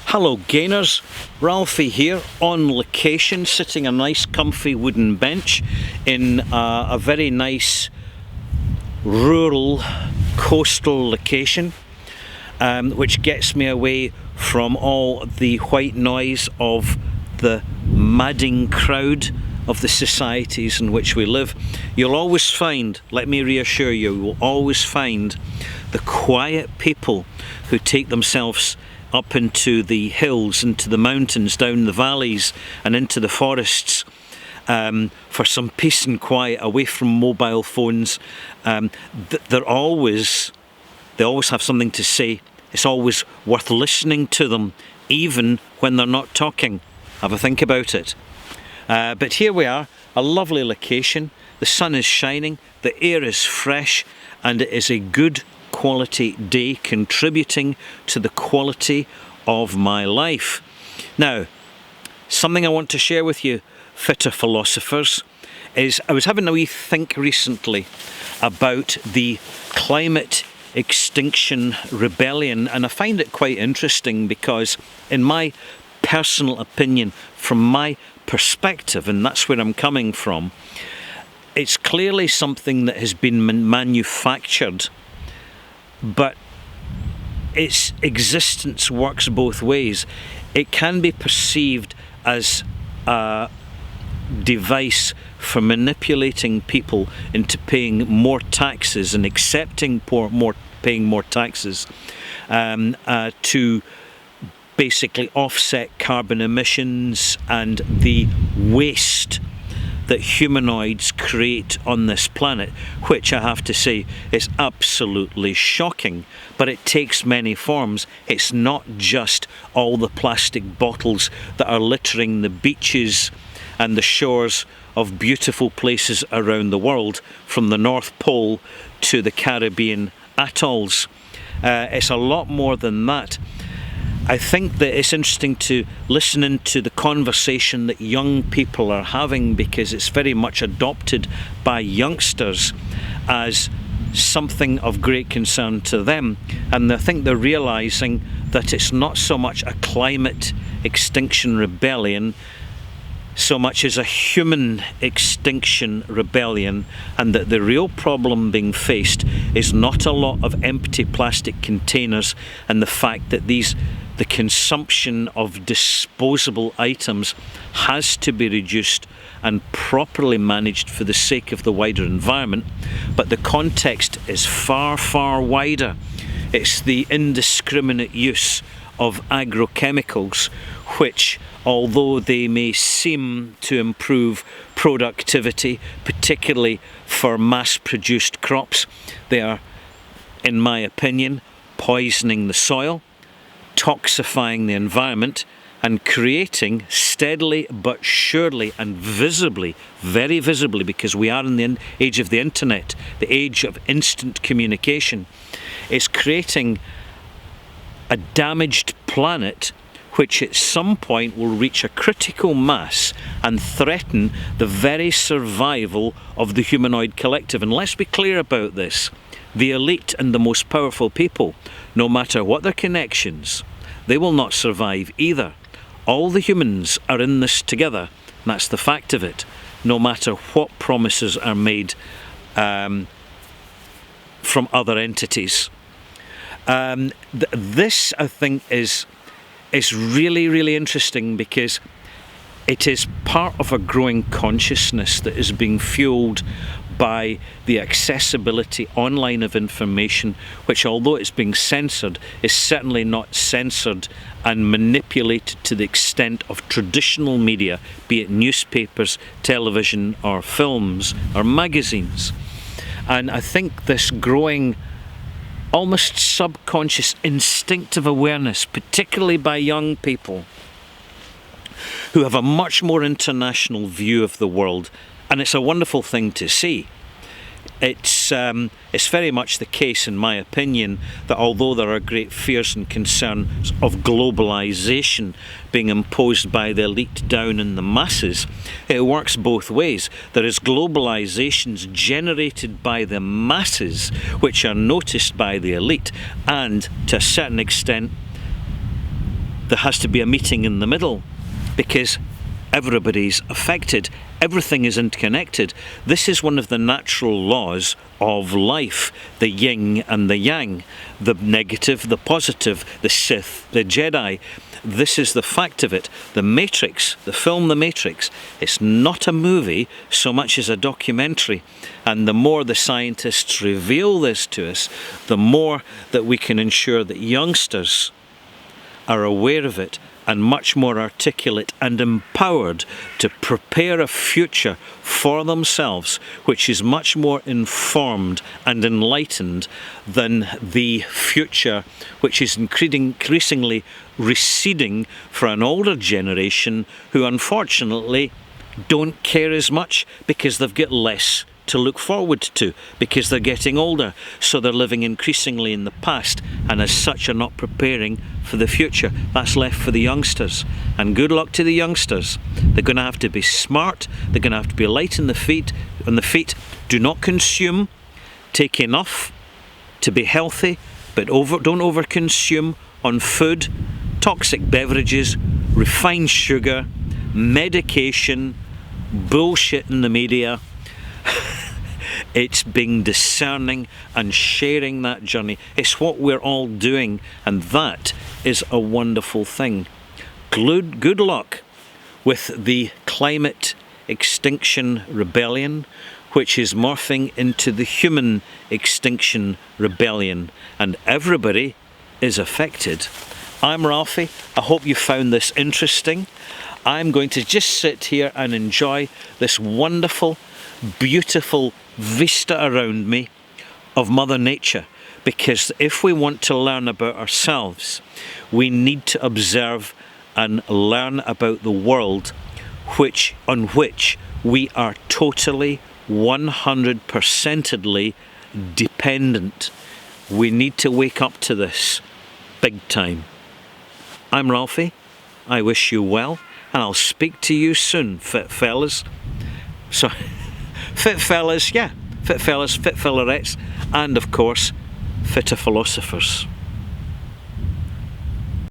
Hello gainers, Ralphie here on location, sitting on a nice comfy wooden bench in a very nice rural coastal location, which gets me away from all the white noise of the madding crowd of the societies in which we live. You'll always find, let me reassure you, you'll always find the quiet people who take themselves up into the hills, into the mountains, down the valleys and into the forests for some peace and quiet, away from mobile phones. They always have something to say. It's always worth listening to them, even when they're not talking. Have a think about it. But here we are, a lovely location. The sun is shining, the air is fresh, and it is a good quality day, contributing to the quality of my life. Now, something I want to share with you, fitter philosophers, is I was having a wee think recently about the Climate Extinction Rebellion, and I find it quite interesting because, in my personal opinion, from my perspective, and that's where I'm coming from, it's clearly something that has been manufactured, but its existence works both ways. It can be perceived as a device for manipulating people into paying more taxes and accepting paying more taxes to basically offset carbon emissions and the waste that humanoids create on this planet, which I have to say is absolutely shocking. But it takes many forms. It's not just all the plastic bottles that are littering the beaches and the shores of beautiful places around the world, from the North Pole to the Caribbean atolls. It's a lot more than that. I think that it's interesting to listen into the conversation that young people are having, because it's very much adopted by youngsters as something of great concern to them. And I think they're realising that it's not so much a climate extinction rebellion so much as a human extinction rebellion, and that the real problem being faced is not a lot of empty plastic containers and the fact that the consumption of disposable items has to be reduced and properly managed for the sake of the wider environment, but the context is far, far wider. It's the indiscriminate use of agrochemicals, which, although they may seem to improve productivity, particularly for mass-produced crops, they are, in my opinion, poisoning the soil, toxifying the environment, and creating steadily but surely and visibly, very visibly, because we are in the age of the internet, the age of instant communication, it's creating a damaged planet which at some point will reach a critical mass and threaten the very survival of the humanoid collective. And let's be clear about this. The elite and the most powerful people, no matter what their connections, they will not survive either. All the humans are in this together. That's the fact of it, no matter what promises are made from other entities. This, I think, is really, really interesting, because it is part of a growing consciousness that is being fueled by the accessibility online of information, which, although it's being censored, is certainly not censored and manipulated to the extent of traditional media, be it newspapers, television or films or magazines. And I think this growing almost subconscious instinctive awareness, particularly by young people who have a much more international view of the world, and it's a wonderful thing to see. It's very much the case, in my opinion, that although there are great fears and concerns of globalisation being imposed by the elite down in the masses, it works both ways. There is globalisations generated by the masses, which are noticed by the elite, and to a certain extent there has to be a meeting in the middle, because everybody's affected. Everything is interconnected. This is one of the natural laws of life, the yin and the yang, the negative, the positive, the Sith, the Jedi. This is the fact of it. The Matrix, the film The Matrix, it's not a movie so much as a documentary. And the more the scientists reveal this to us, the more that we can ensure that youngsters are aware of it and much more articulate and empowered to prepare a future for themselves which is much more informed and enlightened than the future which is increasingly receding for an older generation who unfortunately don't care as much because they've got less to look forward to, because they're getting older, so they're living increasingly in the past and as such are not preparing for the future. That's left for the youngsters, and good luck to the youngsters. They're going to have to be smart, they're going to have to be light on the feet. Do not consume, take enough to be healthy, but don't overconsume on food, toxic beverages, refined sugar, medication, bullshit in the media. It's being discerning and sharing that journey. It's what we're all doing, and that is a wonderful thing. Good luck with the Climate Extinction Rebellion, which is morphing into the Human Extinction Rebellion, and everybody is affected. I'm Ralphie. I hope you found this interesting. I'm going to just sit here and enjoy this wonderful, beautiful vista around me of Mother Nature, because if we want to learn about ourselves, we need to observe and learn about the world on which we are totally 100%edly dependent. We need to wake up to this big time. I'm Ralphie. I wish you well, and I'll speak to you soon, fit fellas. Sorry. Fit fellas, yeah, fit fellas, fit fellarettes, and of course, fitter philosophers.